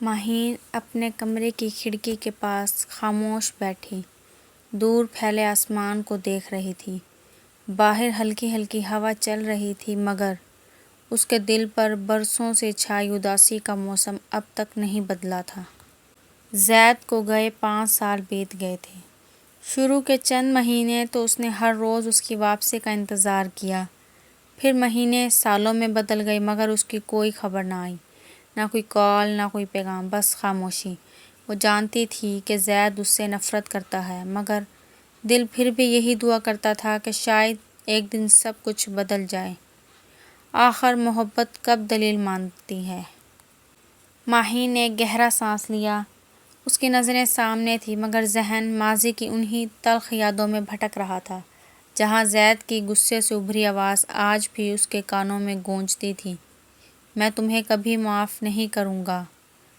ماہین اپنے کمرے کی کھڑکی کے پاس خاموش بیٹھی دور پھیلے آسمان کو دیکھ رہی تھی۔ باہر ہلکی ہلکی ہوا چل رہی تھی مگر اس کے دل پر برسوں سے چھائی اداسی کا موسم اب تک نہیں بدلا تھا۔ زید کو گئے 5 سال بیت گئے تھے۔ شروع کے چند مہینے تو اس نے ہر روز اس کی واپسی کا انتظار کیا، پھر مہینے سالوں میں بدل گئے مگر اس کی کوئی خبر نہ آئی، نہ کوئی کال نہ کوئی پیغام، بس خاموشی۔ وہ جانتی تھی کہ زید اس سے نفرت کرتا ہے مگر دل پھر بھی یہی دعا کرتا تھا کہ شاید ایک دن سب کچھ بدل جائے۔ آخر محبت کب دلیل مانتی ہے؟ ماہین نے ایک گہرا سانس لیا۔ اس کی نظریں سامنے تھیں مگر ذہن ماضی کی انہی تلخ یادوں میں بھٹک رہا تھا جہاں زید کی غصے سے ابھری آواز آج بھی اس کے کانوں میں گونجتی تھی، میں تمہیں کبھی معاف نہیں کروں گا۔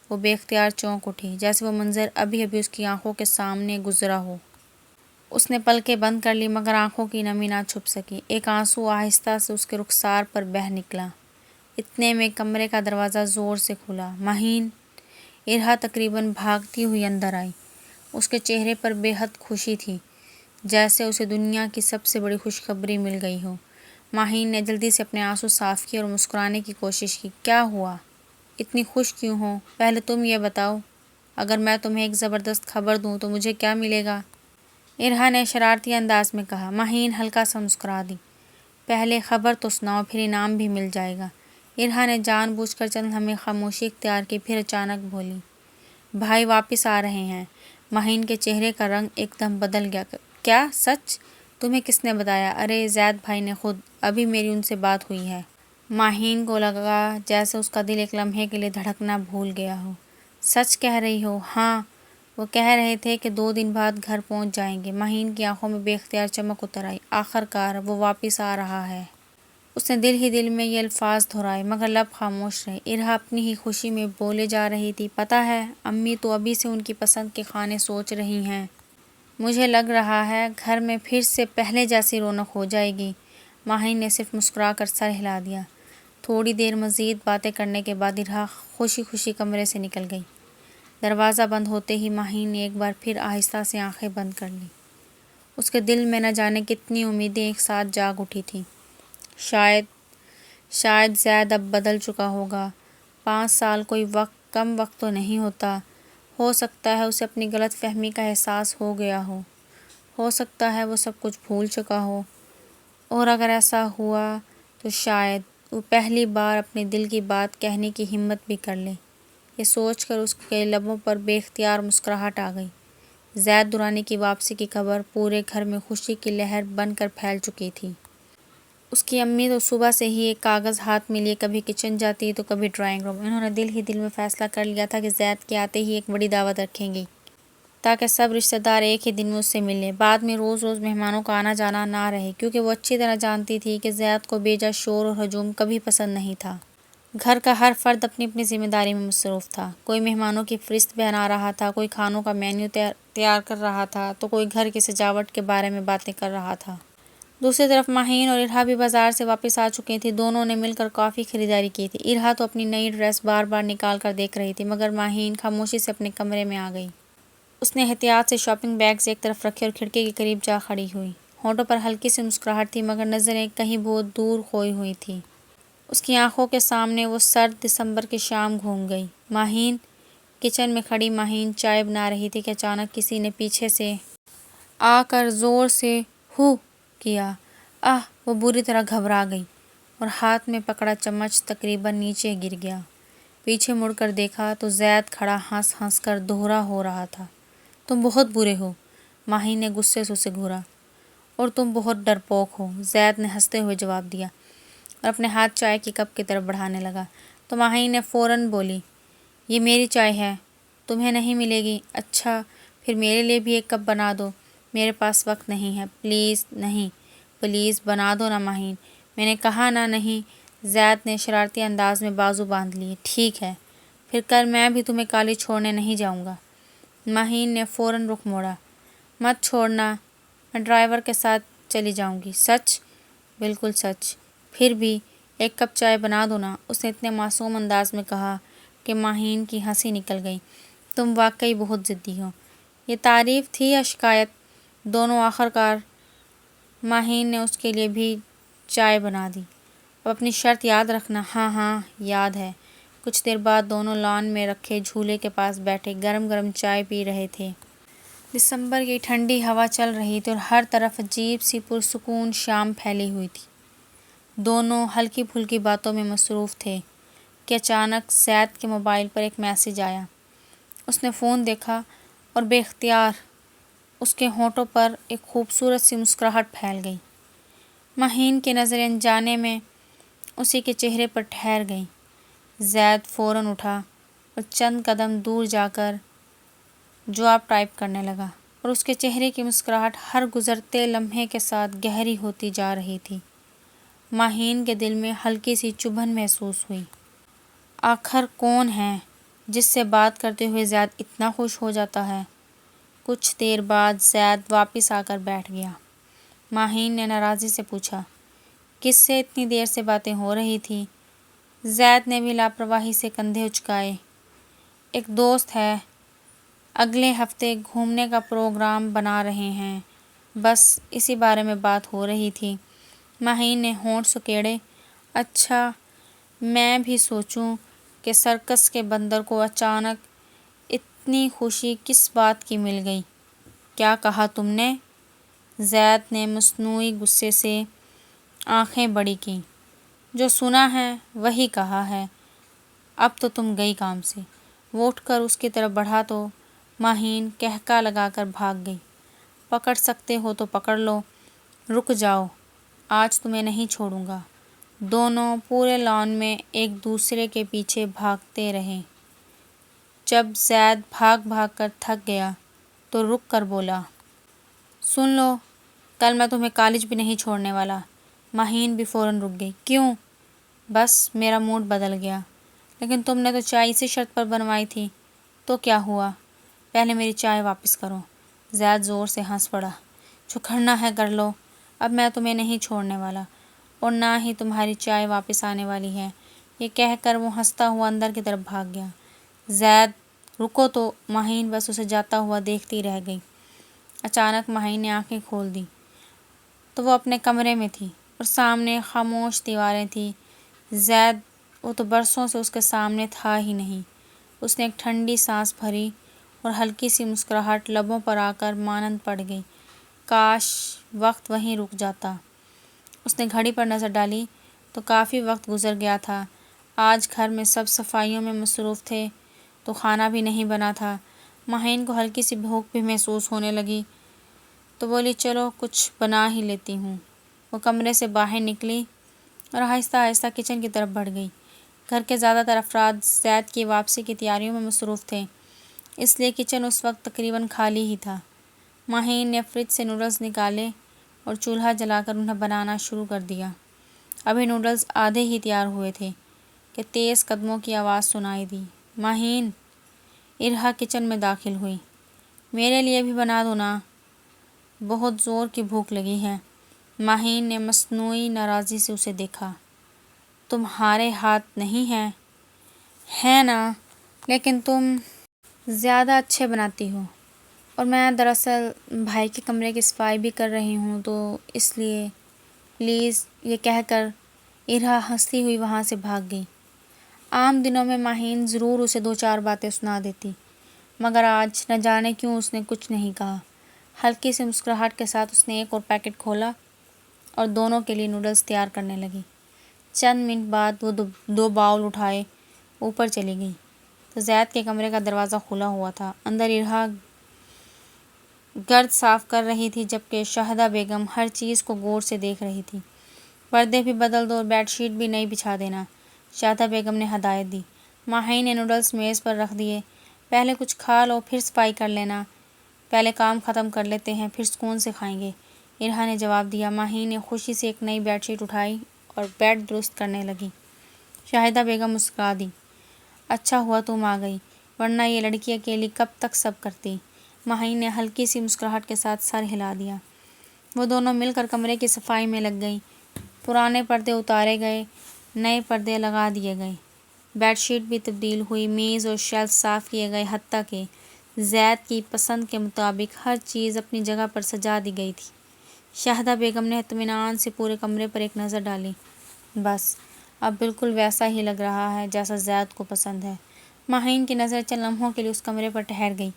وہ بے اختیار چونک اٹھی، جیسے وہ منظر ابھی ابھی اس کی آنکھوں کے سامنے گزرا ہو۔ اس نے پلکیں بند کر لی مگر آنکھوں کی نمی نہ چھپ سکی۔ ایک آنسو آہستہ سے اس کے رخسار پر بہہ نکلا۔ اتنے میں کمرے کا دروازہ زور سے کھلا۔ ماہین، ارہا تقریباً بھاگتی ہوئی اندر آئی۔ اس کے چہرے پر بے حد خوشی تھی، جیسے اسے دنیا کی سب سے بڑی خوشخبری مل گئی ہو۔ ماہین نے جلدی سے اپنے آنسو صاف کیے اور مسکرانے کی کوشش کی۔ کیا ہوا؟ اتنی خوش کیوں ہو؟ پہلے تم یہ بتاؤ، اگر میں تمہیں ایک زبردست خبر دوں تو مجھے کیا ملے گا؟ ارہا نے شرارتی انداز میں کہا۔ ماہین ہلکا سا مسکرا دی۔ پہلے خبر تو سناؤ، پھر انعام بھی مل جائے گا۔ ارہا نے جان بوجھ کر چند لمحے خاموشی اختیار کی، پھر اچانک بولی، بھائی واپس آ رہے ہیں۔ ماہین کے چہرے کا رنگ ایک دم بدل گیا۔ کیا سچ؟ تمہیں کس نے بتایا؟ ارے زید بھائی نے خود، ابھی میری ان سے بات ہوئی ہے۔ ماہین کو لگا جیسے اس کا دل ایک لمحے کے لیے دھڑکنا بھول گیا ہو۔ سچ کہہ رہی ہو؟ ہاں، وہ کہہ رہے تھے کہ 2 دن بعد گھر پہنچ جائیں گے۔ ماہین کی آنکھوں میں بے اختیار چمک اتر آئی۔ آخرکار وہ واپس آ رہا ہے۔ اس نے دل ہی دل میں یہ الفاظ دہرائے مگر لب خاموش رہے۔ ارہا اپنی ہی خوشی میں بولے جا رہی تھی، پتہ ہے امی تو ابھی سے ان کی پسند کے کھانے سوچ رہی ہیں۔ مجھے لگ رہا ہے گھر میں پھر سے پہلے جیسی رونق ہو جائے گی۔ ماہین نے صرف مسکرا کر سر ہلا دیا۔ تھوڑی دیر مزید باتیں کرنے کے بعد ارہا خوشی خوشی کمرے سے نکل گئی۔ دروازہ بند ہوتے ہی ماہین نے ایک بار پھر آہستہ سے آنکھیں بند کر لیں۔ اس کے دل میں نہ جانے کتنی امیدیں ایک ساتھ جاگ اٹھی تھیں۔ شاید زید اب بدل چکا ہوگا۔ 5 سال کوئی کم وقت تو نہیں ہوتا۔ ہو سکتا ہے اسے اپنی غلط فہمی کا احساس ہو گیا ہو سکتا ہے وہ سب کچھ بھول چکا ہو، اور اگر ایسا ہوا تو شاید وہ پہلی بار اپنے دل کی بات کہنے کی ہمت بھی کر لے۔ یہ سوچ کر اس کے لبوں پر بے اختیار مسکراہٹ آ گئی۔ زید درانی کی واپسی کی خبر پورے گھر میں خوشی کی لہر بن کر پھیل چکی تھی۔ اس کی امی تو صبح سے ہی ایک کاغذ ہاتھ میں لیے کبھی کچن جاتی تو کبھی ڈرائنگ روم۔ انہوں نے دل ہی دل میں فیصلہ کر لیا تھا کہ زید کے آتے ہی ایک بڑی دعوت رکھیں گی تاکہ سب رشتہ دار ایک ہی دن میں اس سے ملیں۔ بعد میں روز روز مہمانوں کا آنا جانا نہ رہے، کیونکہ وہ اچھی طرح جانتی تھی کہ زید کو بے جا شور اور ہجوم کبھی پسند نہیں تھا۔ گھر کا ہر فرد اپنی اپنی ذمہ داری میں مصروف تھا۔ کوئی مہمانوں کی فہرست بنا رہا تھا، کوئی کھانوں کا مینیو تیار کر رہا تھا تو کوئی گھر کی سجاوٹ کے بارے میں باتیں کر رہا تھا۔ دوسری طرف ماہین اور ارہا بھی بازار سے واپس آ چکی تھیں۔ دونوں نے مل کر کافی خریداری کی تھی۔ ارہا تو اپنی نئی ڈریس بار بار نکال کر دیکھ رہی تھی مگر ماہین خاموشی سے اپنے کمرے میں آ گئی۔ اس نے احتیاط سے شاپنگ بیگز ایک طرف رکھے اور کھڑکی کے قریب جا کھڑی ہوئی۔ ہونٹوں پر ہلکی سی مسکراہٹ تھی مگر نظریں کہیں بہت دور کھوئی ہوئی تھیں۔ اس کی آنکھوں کے سامنے وہ سرد دسمبر کی شام گھوم گئی۔ ماہین، کچن میں کھڑی ماہین چائے بنا رہی تھی کہ اچانک کسی نے پیچھے سے آ کر زور سے ہو کیا۔ وہ بری طرح گھبرا گئی اور ہاتھ میں پکڑا چمچ تقریباً نیچے گر گیا۔ پیچھے مڑ کر دیکھا تو زید کھڑا ہنس ہنس کر دہرا ہو رہا تھا۔ تم بہت برے ہو، ماہین نے غصے سے اسے گھورا۔ اور تم بہت ڈرپوک ہو، زید نے ہنستے ہوئے جواب دیا اور اپنے ہاتھ چائے کی کپ کی طرف بڑھانے لگا تو ماہین نے فوراً بولی، یہ میری چائے ہے، تمہیں نہیں ملے گی۔ اچھا، پھر میرے لیے بھی ایک کپ بنا دو۔ میرے پاس وقت نہیں ہے۔ پلیز نہیں، پلیز بنا دو نا ماہین، میں نے کہا نا نہیں۔ زید نے شرارتی انداز میں بازو باندھ لیے۔ ٹھیک ہے، پھر کل میں بھی تمہیں کالی چھوڑنے نہیں جاؤں گا۔ ماہین نے فوراً رخ موڑا۔ مت چھوڑنا، میں ڈرائیور کے ساتھ چلی جاؤں گی۔ سچ؟ بالکل سچ۔ پھر بھی ایک کپ چائے بنا دو نا، اس نے اتنے معصوم انداز میں کہا کہ ماہین کی ہنسی نکل گئی۔ تم واقعی بہت ضدی ہو۔ یہ تعریف تھی یا شکایت؟ دونوں آخر کار ماہین نے اس کے لیے بھی چائے بنا دی۔ اب اپنی شرط یاد رکھنا۔ ہاں ہاں یاد ہے۔ کچھ دیر بعد دونوں لان میں رکھے جھولے کے پاس بیٹھے گرم گرم چائے پی رہے تھے۔ دسمبر کی ٹھنڈی ہوا چل رہی تھی اور ہر طرف عجیب سی پرسکون شام پھیلی ہوئی تھی۔ دونوں ہلکی پھلکی باتوں میں مصروف تھے کہ اچانک زید کے موبائل پر ایک میسج آیا۔ اس نے فون دیکھا اور بے اختیار اس کے ہونٹوں پر ایک خوبصورت سی مسکراہٹ پھیل گئی۔ ماہین کی نظریں انجانے میں اسی کے چہرے پر ٹھہر گئیں۔ زید فوراً اٹھا اور چند قدم دور جا کر جواب ٹائپ کرنے لگا اور اس کے چہرے کی مسکراہٹ ہر گزرتے لمحے کے ساتھ گہری ہوتی جا رہی تھی۔ ماہین کے دل میں ہلکی سی چبھن محسوس ہوئی۔ آخر کون ہے جس سے بات کرتے ہوئے زید اتنا خوش ہو جاتا ہے؟ کچھ دیر بعد زید واپس آ کر بیٹھ گیا۔ ماہین نے ناراضی سے پوچھا، کس سے اتنی دیر سے باتیں ہو رہی تھی؟ زید نے بھی لاپرواہی سے کندھے اچکائے۔ ایک دوست ہے، اگلے ہفتے گھومنے کا پروگرام بنا رہے ہیں، بس اسی بارے میں بات ہو رہی تھی۔ ماہین نے ہونٹ سکیڑے۔ اچھا، میں بھی سوچوں کہ سرکس کے بندر کو اچانک اتنی خوشی کس بات کی مل گئی۔ کیا کہا تم نے؟ زید نے مصنوعی غصے سے آنکھیں بڑی کیں۔ جو سنا ہے وہی کہا ہے، اب تو تم گئی کام سے۔ وہ اٹھ کر اس کی طرف بڑھا تو ماہین قہقہہ لگا کر بھاگ گئی۔ پکڑ سکتے ہو تو پکڑ لو، رک جاؤ، آج تمہیں نہیں چھوڑوں گا۔ دونوں پورے لان میں ایک دوسرے کے پیچھے بھاگتے رہے۔ جب زید بھاگ بھاگ کر تھک گیا تو رک کر بولا، سن لو، کل میں تمہیں کالج بھی نہیں چھوڑنے والا۔ ماہین بھی فوراً رک گئی۔ کیوں؟ بس میرا موڈ بدل گیا۔ لیکن تم نے تو چائے اسی شرط پر بنوائی تھی۔ تو کیا ہوا؟ پہلے میری چائے واپس کرو۔ زید زور سے ہنس پڑا۔ جو کرنا ہے کر لو، اب میں تمہیں نہیں چھوڑنے والا اور نہ ہی تمہاری چائے واپس آنے والی ہے۔ یہ کہہ کر وہ ہنستا ہوا اندر کی طرف بھاگ گیا۔ زید رکو تو۔ ماہین بس اسے جاتا ہوا دیکھتی رہ گئی۔ اچانک ماہین نے آنکھیں کھول دیں تو وہ اپنے کمرے میں تھی اور سامنے خاموش دیواریں تھیں۔ زید، وہ تو برسوں سے اس کے سامنے تھا ہی نہیں۔ اس نے ایک ٹھنڈی سانس بھری اور ہلکی سی مسکراہٹ لبوں پر آ کر مانند پڑ گئی۔ کاش وقت وہیں رک جاتا۔ اس نے گھڑی پر نظر ڈالی تو کافی وقت گزر گیا تھا۔ آج گھر میں سب صفائیوں میں مصروف تھے تو کھانا بھی نہیں بنا تھا۔ ماہین کو ہلکی سی بھوک بھی محسوس ہونے لگی تو بولی، چلو کچھ بنا ہی لیتی ہوں۔ وہ کمرے سے باہر نکلی اور آہستہ آہستہ کچن کی طرف بڑھ گئی۔ گھر کے زیادہ تر افراد زید کی واپسی کی تیاریوں میں مصروف تھے، اس لیے کچن اس وقت تقریباً خالی ہی تھا۔ ماہین نے فریج سے نوڈلز نکالے اور چولہا جلا کر انہیں بنانا شروع کر دیا۔ ابھی نوڈلز آدھے ہی تیار ہوئے تھے کہ تیز قدموں کی آواز سنائی دی۔ ماہین، ارہا کچن میں داخل ہوئی۔ میرے لیے بھی بنا دو نا، بہت زور کی بھوک لگی ہے۔ ماہین نے مصنوعی ناراضی سے اسے دیکھا۔ تمہارے ہاتھ نہیں ہیں؟ ہیں نا، لیکن تم زیادہ اچھے بناتی ہو اور میں دراصل بھائی کے کمرے کی صفائی بھی کر رہی ہوں تو اس لیے پلیز، یہ کہہ کر ارہا ہنستی ہوئی وہاں سے بھاگ گئی۔ عام دنوں میں ماہین ضرور اسے دو چار باتیں سنا دیتی، مگر آج نہ جانے کیوں اس نے کچھ نہیں کہا۔ ہلکی سی مسکراہٹ کے ساتھ اس نے ایک اور پیکٹ کھولا اور دونوں کے لیے نوڈلز تیار کرنے لگی۔ چند منٹ بعد وہ دو باؤل اٹھائے اوپر چلی گئی تو زید کے کمرے کا دروازہ کھلا ہوا تھا۔ اندر ارہا گرد صاف کر رہی تھی جبکہ شاہدہ بیگم ہر چیز کو غور سے دیکھ رہی تھی۔ پردے بھی بدل دو اور بیڈ شیٹ بھی نئی بچھا دینا، شاہدہ بیگم نے ہدایت دی۔ ماہین نے نوڈلز میز پر رکھ دیے۔ پہلے کچھ کھا لو پھر صفائی کر لینا، پہلے کام ختم کر لیتے ہیں پھر سکون سے کھائیں گے، ارہا نے جواب دیا۔ ماہین نے خوشی سے ایک نئی بیڈ شیٹ اٹھائی اور بیڈ درست کرنے لگی۔ شاہدہ بیگم مسکرا دی۔ اچھا ہوا تم آ گئی، ورنہ یہ لڑکی اکیلی کب تک سب کرتی۔ ماہین نے ہلکی سی مسکراہٹ کے ساتھ سر ہلا دیا۔ وہ دونوں مل کر کمرے کی صفائی میں لگ گئیں۔ پرانے پردے اتارے گئے، نئے پردے لگا دیے گئے۔ بیڈ شیٹ بھی تبدیل ہوئی، میز اور شیلف صاف کیے گئے، حتیٰ کہ زید کی پسند کے مطابق ہر چیز اپنی جگہ پر سجا دی گئی تھی۔ شاہدہ بیگم نے اطمینان سے پورے کمرے پر ایک نظر ڈالی۔ بس اب بالکل ویسا ہی لگ رہا ہے جیسا زید کو پسند ہے۔ ماہین کی نظر چند لمحوں کے لیے اس کمرے پر ٹھہر گئی۔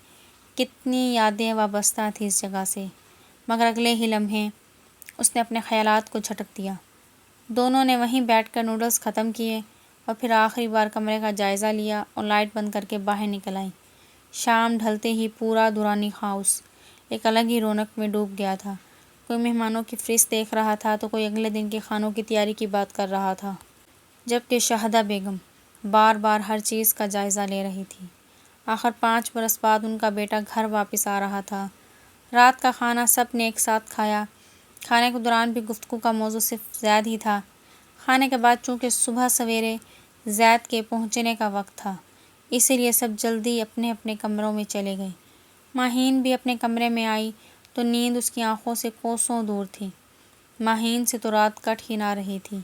کتنی یادیں وابستہ تھیں اس جگہ سے، مگر اگلے ہی لمحے اس نے اپنے خیالات کو جھٹک دیا۔ دونوں نے وہیں بیٹھ کر نوڈلز ختم کیے اور پھر آخری بار کمرے کا جائزہ لیا اور لائٹ بند کر کے باہر نکل آئیں۔ شام ڈھلتے ہی پورا درانی ہاؤس ایک الگ ہی رونق میں ڈوب گیا تھا۔ کوئی مہمانوں کی فہرست دیکھ رہا تھا تو کوئی اگلے دن کے کھانوں کی تیاری کی بات کر رہا تھا، جبکہ شاہدہ بیگم بار بار ہر چیز کا جائزہ لے رہی تھی۔ آخر 5 برس بعد ان کا بیٹا گھر واپس آ رہا تھا۔ رات کا کھانا سب نے ایک ساتھ کھایا۔ کھانے کے دوران بھی گفتگو کا موضوع صرف زید ہی تھا۔ کھانے کے بعد چونکہ صبح سویرے زید کے پہنچنے کا وقت تھا، اسی لیے سب جلدی اپنے اپنے کمروں میں چلے گئے۔ ماہین بھی اپنے کمرے میں آئی تو نیند اس کی آنکھوں سے کوسوں دور تھی۔ ماہین سے تو رات کٹ ہی نہ رہی تھی۔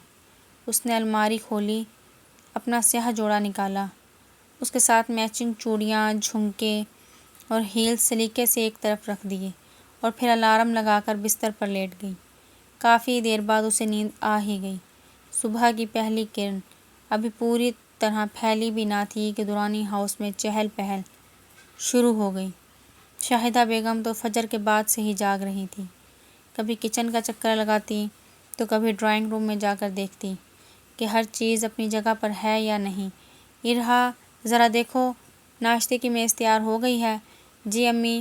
اس نے الماری کھولی، اپنا سیاہ جوڑا نکالا، اس کے ساتھ میچنگ چوڑیاں، جھمکے اور ہیلز سلیقے سے ایک طرف رکھ دیے اور پھر الارم لگا کر بستر پر لیٹ گئی۔ کافی دیر بعد اسے نیند آ ہی گئی۔ صبح کی پہلی کرن ابھی پوری طرح پھیلی بھی نہ تھی کہ درانی ہاؤس میں چہل پہل شروع ہو گئی۔ شاہدہ بیگم تو فجر کے بعد سے ہی جاگ رہی تھی۔ کبھی کچن کا چکر لگاتی تو کبھی ڈرائنگ روم میں جا کر دیکھتی کہ ہر چیز اپنی جگہ پر ہے یا نہیں۔ ارہا، ذرا دیکھو، ناشتے کی میز تیار ہو گئی ہے۔ جی امی،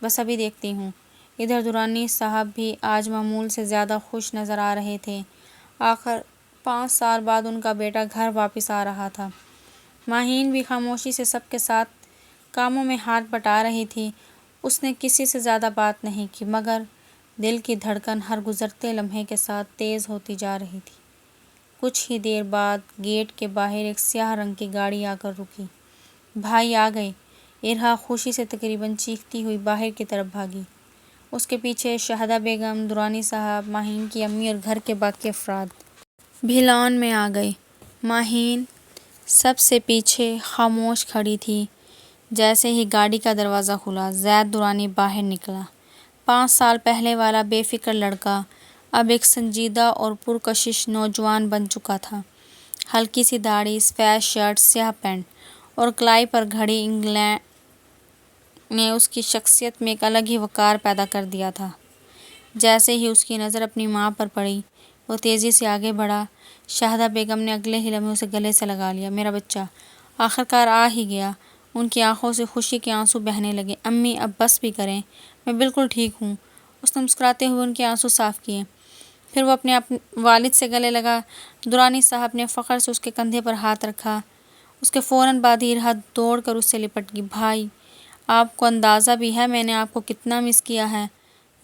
بس ابھی دیکھتی ہوں۔ ادھر درانی صاحب بھی آج معمول سے زیادہ خوش نظر آ رہے تھے۔ آخر 5 سال بعد ان کا بیٹا گھر واپس آ رہا تھا۔ ماہین بھی خاموشی سے سب کے ساتھ کاموں میں ہاتھ بٹا رہی تھی۔ اس نے کسی سے زیادہ بات نہیں کی، مگر دل کی دھڑکن ہر گزرتے لمحے کے ساتھ تیز ہوتی جا رہی تھی۔ کچھ ہی دیر بعد گیٹ کے باہر ایک سیاہ رنگ کی گاڑی آ کر رکی۔ بھائی آ گئے، ارہا خوشی سے تقریباً چیختی ہوئی باہر کی طرف بھاگی۔ اس کے پیچھے شاہدہ بیگم، درانی صاحب، ماہین کی امی اور گھر کے باقی افراد بھی لان میں آ گئے۔ ماہین سب سے پیچھے خاموش کھڑی تھی۔ جیسے ہی گاڑی کا دروازہ کھلا، زید درانی باہر نکلا۔ 5 سال پہلے والا بے فکر لڑکا اب ایک سنجیدہ اور پرکشش نوجوان بن چکا تھا۔ ہلکی سی داڑھی، سفید شرٹ، سیاہ پینٹ اور کلائی پر گھڑی انگلینڈ نے اس کی شخصیت میں ایک الگ ہی وقار پیدا کر دیا تھا۔ جیسے ہی اس کی نظر اپنی ماں پر پڑی، وہ تیزی سے آگے بڑھا۔ شاہدہ بیگم نے اگلے ہی لمحے اسے گلے سے لگا لیا۔ میرا بچہ آخرکار آ ہی گیا۔ ان کی آنکھوں سے خوشی کے آنسو بہنے لگے۔ امی، اب بس بھی کریں، میں بالکل ٹھیک ہوں۔ اس نے مسکراتے ہوئے ان کے آنسو صاف کیے۔ پھر وہ اپنے والد سے گلے لگا۔ درانی صاحب نے فخر سے اس کے کندھے پر ہاتھ رکھا۔ اس کے فوراً بعد ہی ارہا دوڑ کر اس سے لپٹ گئی۔ بھائی، آپ کو اندازہ بھی ہے میں نے آپ کو کتنا مس کیا ہے؟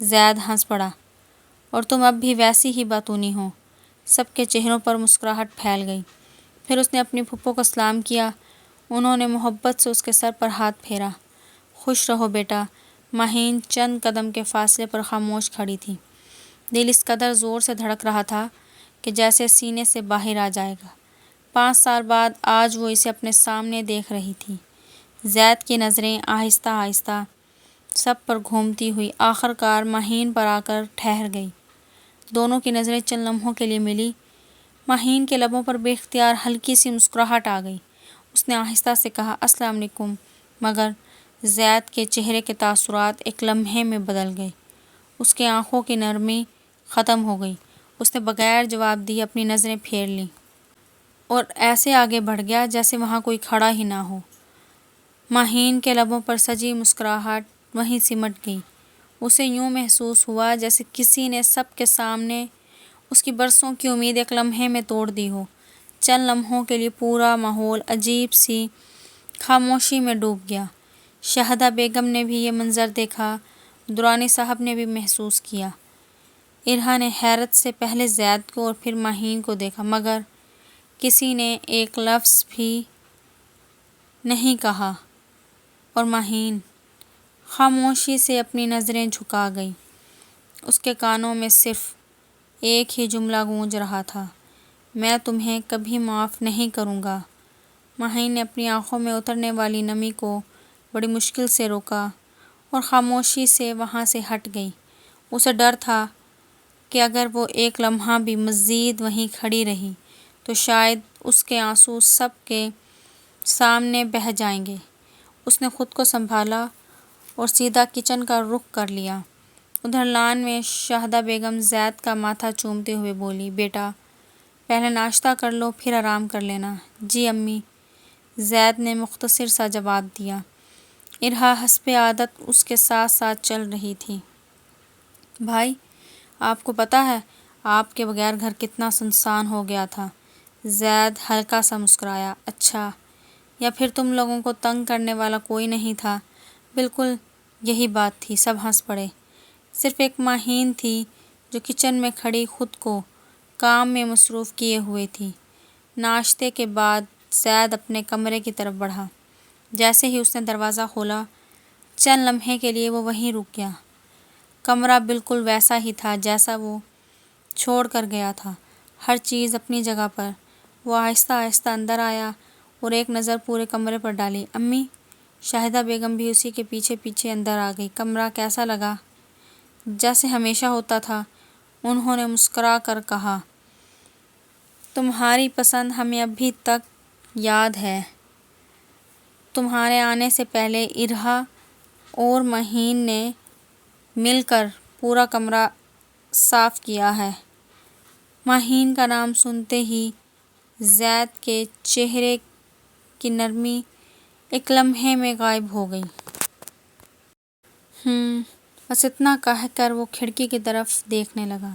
زید ہنس پڑا۔ اور تم اب بھی ویسی ہی باتونی ہو۔ سب کے چہروں پر مسکراہٹ پھیل گئی۔ پھر اس نے اپنی پھپھو کو سلام کیا۔ انہوں نے محبت سے اس کے سر پر ہاتھ پھیرا۔ خوش رہو بیٹا۔ ماہین چند قدم کے فاصلے پر خاموش کھڑی تھی۔ دل اس قدر زور سے دھڑک رہا تھا کہ جیسے سینے سے باہر آ جائے گا۔ 5 سال بعد آج وہ اسے اپنے سامنے دیکھ رہی تھی۔ زید کی نظریں آہستہ آہستہ سب پر گھومتی ہوئی آخرکار ماہین پر آ کر ٹھہر گئی۔ دونوں کی نظریں چند لمحوں کے لیے ملی۔ ماہین کے لبوں پر بے اختیار ہلکی سی مسکراہٹ آ گئی۔ اس نے آہستہ سے کہا، السلام علیکم، مگر زید کے چہرے کے تاثرات ایک لمحے میں بدل گئے۔ اس کی آنکھوں کی نرمی ختم ہو گئی۔ اس نے بغیر جواب دیے اپنی نظریں پھیر لیں اور ایسے آگے بڑھ گیا جیسے وہاں کوئی کھڑا ہی نہ ہو۔ ماہین کے لبوں پر سجی مسکراہٹ وہیں سمٹ گئی۔ اسے یوں محسوس ہوا جیسے کسی نے سب کے سامنے اس کی برسوں کی امید ایک لمحے میں توڑ دی ہو۔ چند لمحوں کے لیے پورا ماحول عجیب سی خاموشی میں ڈوب گیا۔ شاہدہ بیگم نے بھی یہ منظر دیکھا، درانی صاحب نے بھی محسوس کیا۔ ارہا نے حیرت سے پہلے زید کو اور پھر ماہین کو دیکھا، مگر کسی نے ایک لفظ بھی نہیں کہا، اور ماہین خاموشی سے اپنی نظریں جھکا گئی۔ اس کے کانوں میں صرف ایک ہی جملہ گونج رہا تھا، میں تمہیں کبھی معاف نہیں کروں گا۔ ماہین نے اپنی آنکھوں میں اترنے والی نمی کو بڑی مشکل سے روکا اور خاموشی سے وہاں سے ہٹ گئی۔ اسے ڈر تھا کہ اگر وہ ایک لمحہ بھی مزید وہیں کھڑی رہی تو شاید اس کے آنسو سب کے سامنے بہہ جائیں گے۔ اس نے خود کو سنبھالا اور سیدھا کچن کا رخ کر لیا۔ ادھر لان میں شاہدہ بیگم زید کا ماتھا چومتے ہوئے بولی، بیٹا پہلے ناشتہ کر لو پھر آرام کر لینا۔ جی امی، زید نے مختصر سا جواب دیا۔ ارہا حسب عادت اس کے ساتھ ساتھ چل رہی تھی۔ بھائی، آپ کو پتہ ہے آپ کے بغیر گھر کتنا سنسان ہو گیا تھا؟ زید ہلکا سا مسکرایا۔ اچھا، یا پھر تم لوگوں کو تنگ کرنے والا کوئی نہیں تھا؟ بالکل یہی بات تھی، سب ہنس پڑے۔ صرف ایک ماہین تھی جو کچن میں کھڑی خود کو کام میں مصروف کیے ہوئے تھی۔ ناشتے کے بعد زید اپنے کمرے کی طرف بڑھا۔ جیسے ہی اس نے دروازہ کھولا، چند لمحے کے لیے وہ وہیں رک گیا۔ کمرہ بالکل ویسا ہی تھا جیسا وہ چھوڑ کر گیا تھا، ہر چیز اپنی جگہ پر۔ وہ آہستہ آہستہ اندر آیا اور ایک نظر پورے کمرے پر ڈالی۔ امی، شاہدہ بیگم بھی اسی کے پیچھے پیچھے اندر آ گئی۔ کمرہ کیسا لگا؟ جیسے ہمیشہ ہوتا تھا، انہوں نے مسکرا کر کہا۔ تمہاری پسند ہمیں ابھی تک یاد ہے۔ تمہارے آنے سے پہلے ارہا اور ماہین نے مل کر پورا کمرہ صاف کیا ہے۔ ماہین کا نام سنتے ہی زید کے چہرے کی نرمی ایک لمحے میں غائب ہو گئی۔ بس اتنا کہہ کر وہ کھڑکی کی طرف دیکھنے لگا۔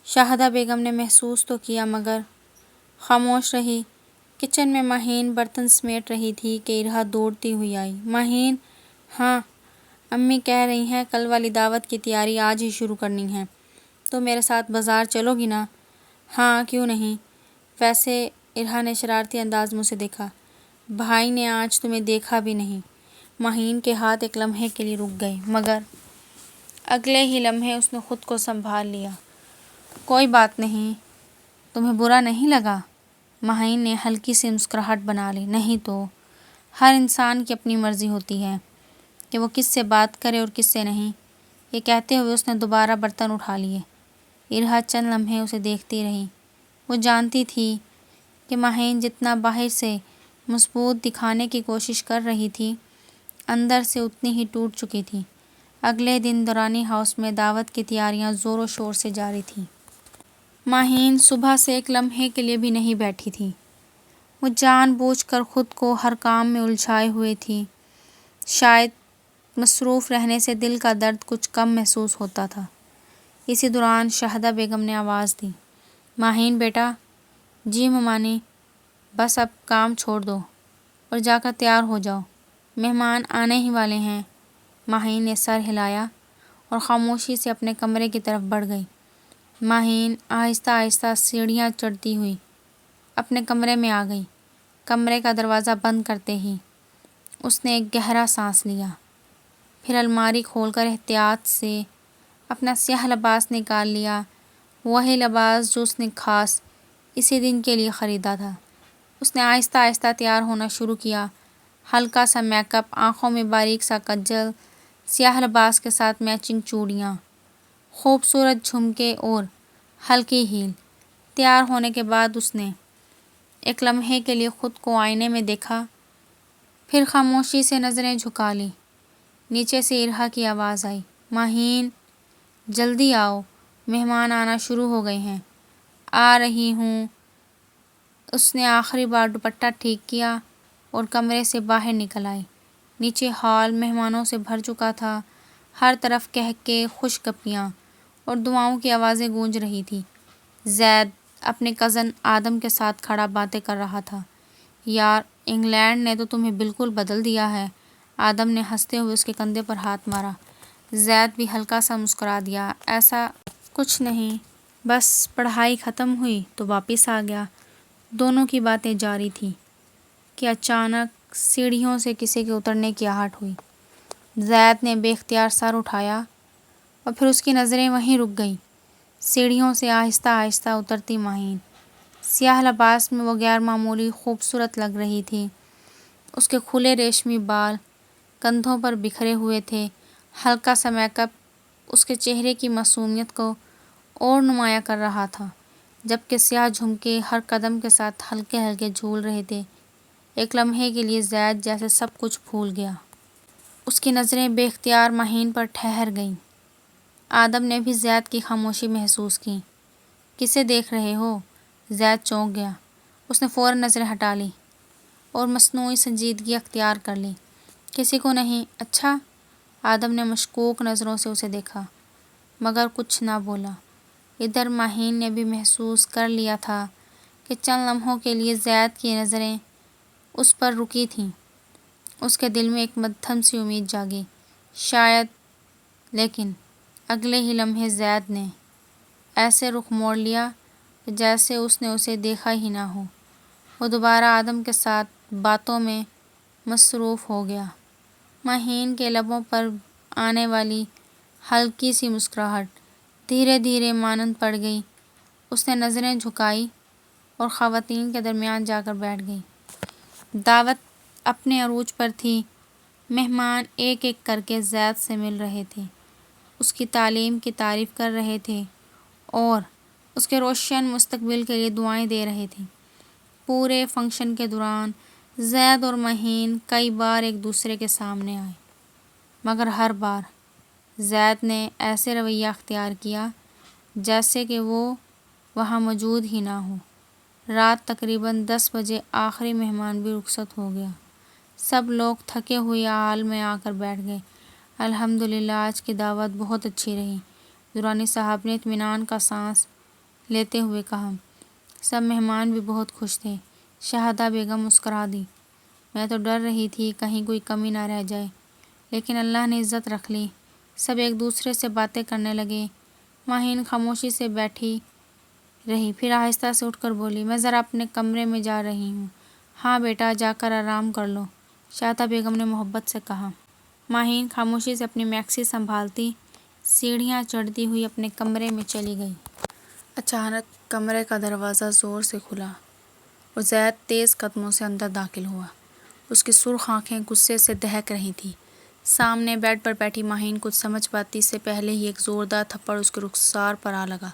شاہدہ بیگم نے محسوس تو کیا مگر خاموش رہی۔ کچن میں ماہین برتن سمیٹ رہی تھی کہ ارہا دوڑتی ہوئی آئی۔ ماہین، ہاں، امی کہہ رہی ہیں کل والی دعوت کی تیاری آج ہی شروع کرنی ہے۔ تو میرے ساتھ بازار چلو گی نا؟ ہاں، کیوں نہیں؟ ویسے، ارہا نے شرارتی انداز میں اسے دیکھا، بھائی نے آج تمہیں دیکھا بھی نہیں۔ ماہین کے ہاتھ ایک لمحے کے لیے رک گئے مگر اگلے ہی لمحے اس نے خود کو سنبھال لیا۔ کوئی بات نہیں، تمہیں برا نہیں لگا؟ ماہین نے ہلکی سی مسکراہٹ بنا لی۔ نہیں تو، ہر انسان کی اپنی مرضی ہوتی ہے کہ وہ کس سے بات کرے اور کس سے نہیں۔ یہ کہتے ہوئے اس نے دوبارہ برتن اٹھا لیے۔ ارہا چند لمحے اسے دیکھتی رہی۔ وہ جانتی تھی کہ ماہین جتنا باہر سے مضبوط دکھانے کی کوشش کر رہی تھی، اندر سے اتنی ہی ٹوٹ چکی تھی۔ اگلے دن درانی ہاؤس میں دعوت کی تیاریاں زور و شور سے جاری تھیں۔ ماہین صبح سے ایک لمحے کے لیے بھی نہیں بیٹھی تھی۔ وہ جان بوجھ کر خود کو ہر کام میں الجھائے ہوئے تھی۔ شاید مصروف رہنے سے دل کا درد کچھ کم محسوس ہوتا تھا۔ اسی دوران شاہدہ بیگم نے آواز دی، ماہین بیٹا۔ جی ممانی، بس اب کام چھوڑ دو اور جا کر تیار ہو جاؤ، مہمان آنے ہی والے ہیں۔ ماہین نے سر ہلایا اور خاموشی سے اپنے کمرے کی طرف بڑھ گئی۔ ماہین آہستہ آہستہ سیڑھیاں چڑھتی ہوئی اپنے کمرے میں آ گئی۔ کمرے کا دروازہ بند کرتے ہی اس نے ایک گہرا سانس لیا، پھر الماری کھول کر احتیاط سے اپنا سیاہ لباس نکال لیا، وہی لباس جو اس نے خاص اسی دن کے لیے خریدا تھا۔ اس نے آہستہ آہستہ تیار ہونا شروع کیا۔ ہلکا سا میک اپ، آنکھوں میں باریک سا کجل، سیاہ لباس کے ساتھ میچنگ چوڑیاں، خوبصورت جھمکے اور ہلکی ہیل۔ تیار ہونے کے بعد اس نے ایک لمحے کے لیے خود کو آئینے میں دیکھا، پھر خاموشی سے نظریں جھکا لی۔ نیچے سے ارہا کی آواز آئی، ماہین جلدی آؤ، مہمان آنا شروع ہو گئے ہیں۔ آ رہی ہوں۔ اس نے آخری بار دوپٹہ ٹھیک کیا اور کمرے سے باہر نکل آئی۔ نیچے ہال مہمانوں سے بھر چکا تھا، ہر طرف کہکے، خوشگپیاں اور دعاؤں کی آوازیں گونج رہی تھی۔ زید اپنے کزن آدم کے ساتھ کھڑا باتیں کر رہا تھا۔ یار، انگلینڈ نے تو تمہیں بالکل بدل دیا ہے۔ آدم نے ہنستے ہوئے اس کے کندھے پر ہاتھ مارا۔ زید بھی ہلکا سا مسکرا دیا، ایسا کچھ نہیں، بس پڑھائی ختم ہوئی تو واپس آ گیا۔ دونوں کی باتیں جاری تھیں کہ اچانک سیڑھیوں سے کسی کے اترنے کی آہٹ ہوئی۔ زید نے بے اختیار سر اٹھایا اور پھر اس کی نظریں وہیں رک گئیں۔ سیڑھیوں سے آہستہ آہستہ اترتی ماہین۔ سیاہ لباس میں وہ غیر معمولی خوبصورت لگ رہی تھی۔ اس کے کھلے ریشمی بال کندھوں پر بکھرے ہوئے تھے۔ ہلکا سا میک اپ اس کے چہرے کی معصومیت کو اور نمایاں کر رہا تھا، جبکہ سیاہ جھمکے ہر قدم کے ساتھ ہلکے ہلکے جھول رہے تھے۔ ایک لمحے کے لیے زید جیسے سب کچھ بھول گیا۔ اس کی نظریں بے اختیار مہین پر ٹھہر گئیں۔ آدم نے بھی زید کی خاموشی محسوس کی۔ کسے دیکھ رہے ہو؟ زید چونک گیا۔ اس نے فوراً نظریں ہٹا لی اور مصنوعی سنجیدگی اختیار کر لی۔ کسی کو نہیں۔ اچھا؟ آدم نے مشکوک نظروں سے اسے دیکھا مگر کچھ نہ بولا۔ ادھر مہین نے بھی محسوس کر لیا تھا کہ چند لمحوں کے لیے زید کی نظریں اس پر رکی تھیں۔ اس کے دل میں ایک مدھم سی امید جاگی، شاید، لیکن اگلے ہی لمحے زید نے ایسے رخ موڑ لیا کہ جیسے اس نے اسے دیکھا ہی نہ ہو۔ وہ دوبارہ آدم کے ساتھ باتوں میں مصروف ہو گیا۔ مہین کے لبوں پر آنے والی ہلکی سی مسکراہٹ دھیرے دھیرے مانند پڑ گئی۔ اس نے نظریں جھکائی اور خواتین کے درمیان جا کر بیٹھ گئی۔ دعوت اپنے عروج پر تھی۔ مہمان ایک ایک کر کے زید سے مل رہے تھے، اس کی تعلیم کی تعریف کر رہے تھے اور اس کے روشن مستقبل کے لیے دعائیں دے رہے تھے۔ پورے فنکشن کے دوران زید اور مہین کئی بار ایک دوسرے کے سامنے آئے، مگر ہر بار زید نے ایسے رویہ اختیار کیا جیسے کہ وہ وہاں موجود ہی نہ ہو۔ رات تقریباً 10 بجے آخری مہمان بھی رخصت ہو گیا۔ سب لوگ تھکے ہوئے ہال میں آ کر بیٹھ گئے۔ الحمدللہ آج کی دعوت بہت اچھی رہی، درانی صاحب نے اطمینان کا سانس لیتے ہوئے کہا۔ سب مہمان بھی بہت خوش تھے۔ شہادہ بیگم مسکرا دی۔ میں تو ڈر رہی تھی کہیں کوئی کمی نہ رہ جائے، لیکن اللہ نے عزت رکھ لی۔ سب ایک دوسرے سے باتیں کرنے لگے۔ مہین خاموشی سے بیٹھی رہی، پھر آہستہ سے اٹھ کر بولی، میں ذرا اپنے کمرے میں جا رہی ہوں۔ ہاں بیٹا، جا کر آرام کر لو، شہادہ بیگم نے محبت سے کہا۔ مہین خاموشی سے اپنی میکسی سنبھالتی سیڑھیاں چڑھتی ہوئی اپنے کمرے میں چلی گئی۔ اچانک کمرے کا دروازہ زور سے کھلا اور زید تیز قدموں سے اندر داخل ہوا۔ اس کی سرخ آنکھیں غصے سے دہک رہی تھیں۔ سامنے بیڈ پر بیٹھی مہین کچھ سمجھ پاتی سے پہلے ہی ایک زوردار تھپڑ اس کے رخسار پر آ لگا۔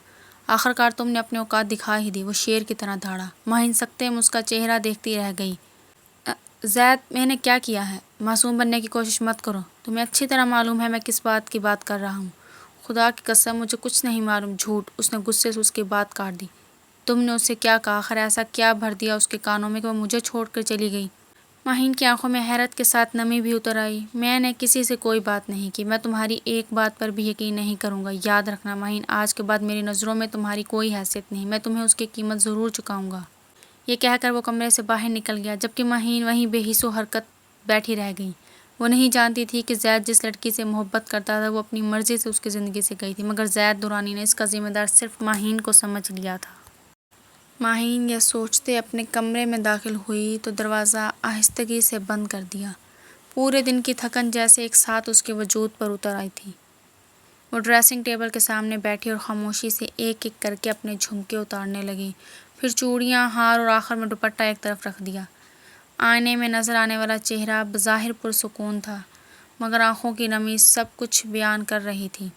آخرکار تم نے اپنی اوقات دکھا ہی دی، وہ شیر کی طرح دھاڑا۔ مہین سکتے میں اس کا چہرہ دیکھتی رہ گئی۔ زید، میں نے کیا کیا ہے؟ معصوم بننے کی کوشش مت کرو، تمہیں اچھی طرح معلوم ہے میں کس بات کی بات کر رہا ہوں۔ خدا کی قسم مجھے کچھ نہیں معلوم۔ جھوٹ! اس نے غصے سے اس کی بات کاٹ دی۔ تم نے اسے کیا کہا؟ آخر ایسا کیا بھر دیا اس کے کانوں میں کہ وہ مجھے چھوڑ کر چلی گئی؟ مہین کی آنکھوں میں حیرت کے ساتھ نمی بھی اتر آئی۔ میں نے کسی سے کوئی بات نہیں کی، میں تمہاری ایک بات پر بھی یقین نہیں کروں گا۔ یاد رکھنا مہین، آج کے بعد میری نظروں میں تمہاری کوئی حیثیت نہیں، میں تمہیں اس کی قیمت ضرور چکاؤں گا۔ یہ کہہ کر وہ کمرے سے باہر نکل گیا، جبکہ مہین وہیں بے حس و حرکت بیٹھی رہ گئی۔ وہ نہیں جانتی تھی کہ زید جس لڑکی سے محبت کرتا تھا وہ اپنی مرضی سے اس کی زندگی سے گئی تھی، مگر زید درانی نے اس کا ذمہ دار صرف مہین کو سمجھ لیا تھا۔ مہین یہ سوچتے اپنے کمرے میں داخل ہوئی تو دروازہ آہستگی سے بند کر دیا۔ پورے دن کی تھکن جیسے ایک ساتھ اس کے وجود پر اتر آئی تھی۔ وہ ڈریسنگ ٹیبل کے سامنے بیٹھی اور خاموشی سے ایک ایک کر کے اپنے جھمکے اتارنے لگی، پھر چوڑیاں، ہار اور آخر میں دوپٹہ ایک طرف رکھ دیا۔ آئینے میں نظر آنے والا چہرہ بظاہر پرسکون تھا، مگر آنکھوں کی نمی سب کچھ بیان کر رہی تھی۔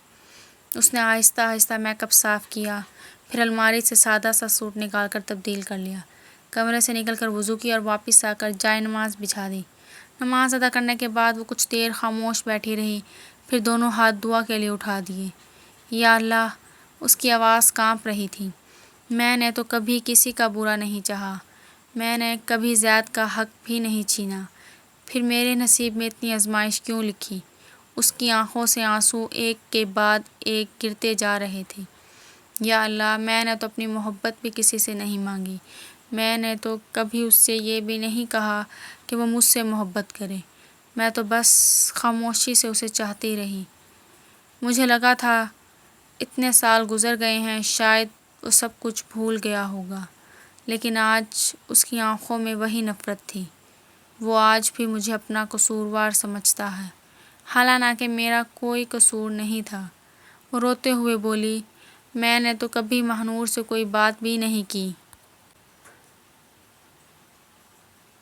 اس نے آہستہ آہستہ میک اپ صاف کیا، پھر الماری سے سادہ سا سوٹ نکال کر تبدیل کر لیا، کمرے سے نکل کر وضو کیا اور واپس آ کر جائے نماز بچھا دی۔ نماز ادا کرنے کے بعد وہ کچھ دیر خاموش بیٹھی رہی، پھر دونوں ہاتھ دعا کے لیے اٹھا دیے۔ یا اللہ! اس کی آواز کانپ رہی تھی۔ میں نے تو کبھی کسی کا برا نہیں چاہا، میں نے کبھی زید کا حق بھی نہیں چھینا، پھر میرے نصیب میں اتنی آزمائش کیوں لکھی؟ اس کی آنکھوں سے آنسو ایک کے بعد ایک گرتے جا رہے تھے۔ یا اللہ! میں نے تو اپنی محبت بھی کسی سے نہیں مانگی، میں نے تو کبھی اس سے یہ بھی نہیں کہا کہ وہ مجھ سے محبت کرے، میں تو بس خاموشی سے اسے چاہتی رہی۔ مجھے لگا تھا اتنے سال گزر گئے ہیں، شاید وہ سب کچھ بھول گیا ہوگا، لیکن آج اس کی آنکھوں میں وہی نفرت تھی۔ وہ آج بھی مجھے اپنا قصوروار سمجھتا ہے، حالانکہ میرا کوئی قصور نہیں تھا۔ وہ روتے ہوئے بولی، میں نے تو کبھی مہنور سے کوئی بات بھی نہیں کی۔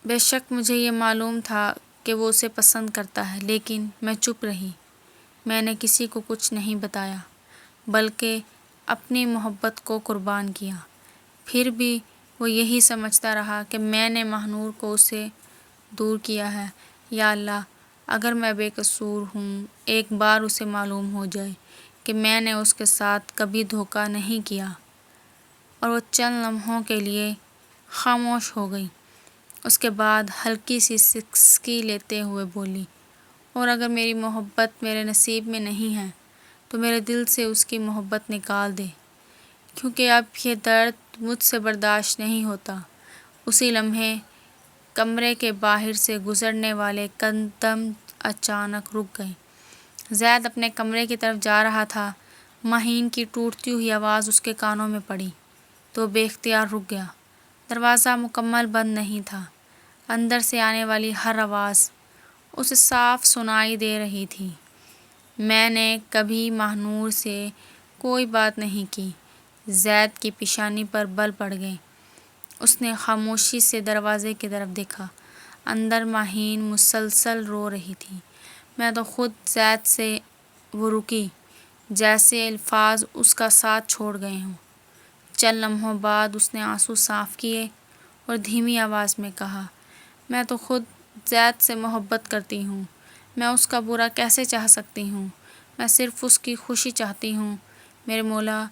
بے شک مجھے یہ معلوم تھا کہ وہ اسے پسند کرتا ہے، لیکن میں چپ رہی۔ میں نے کسی کو کچھ نہیں بتایا، بلکہ اپنی محبت کو قربان کیا۔ پھر بھی وہ یہی سمجھتا رہا کہ میں نے ماہنور کو اس سے دور کیا ہے۔ یا اللہ، اگر میں بے قصور ہوں، ایک بار اسے معلوم ہو جائے کہ میں نے اس کے ساتھ کبھی دھوکہ نہیں کیا۔ اور وہ چند لمحوں کے لیے خاموش ہو گئی۔ اس کے بعد ہلکی سی سسکی لیتے ہوئے بولی، اور اگر میری محبت میرے نصیب میں نہیں ہے تو میرے دل سے اس کی محبت نکال دے، کیونکہ اب یہ درد مجھ سے برداشت نہیں ہوتا۔ اسی لمحے کمرے کے باہر سے گزرنے والے قدم اچانک رک گئے۔ زید اپنے کمرے کی طرف جا رہا تھا۔ مہین کی ٹوٹتی ہوئی آواز اس کے کانوں میں پڑی تو بے اختیار رک گیا۔ دروازہ مکمل بند نہیں تھا۔ اندر سے آنے والی ہر آواز اسے صاف سنائی دے رہی تھی۔ میں نے کبھی ماہنور سے کوئی بات نہیں کی۔ زید کی پیشانی پر بل پڑ گئے۔ اس نے خاموشی سے دروازے کی طرف دیکھا۔ اندر مہین مسلسل رو رہی تھی۔ میں تو خود زید سے وہ رکی جیسے الفاظ اس کا ساتھ چھوڑ گئے ہوں۔ چند لمحوں بعد اس نے آنسو صاف کیے اور دھیمی آواز میں کہا، میں تو خود زید سے محبت کرتی ہوں۔ میں اس کا برا کیسے چاہ سکتی ہوں؟ میں صرف اس کی خوشی چاہتی ہوں۔ میرے مولا،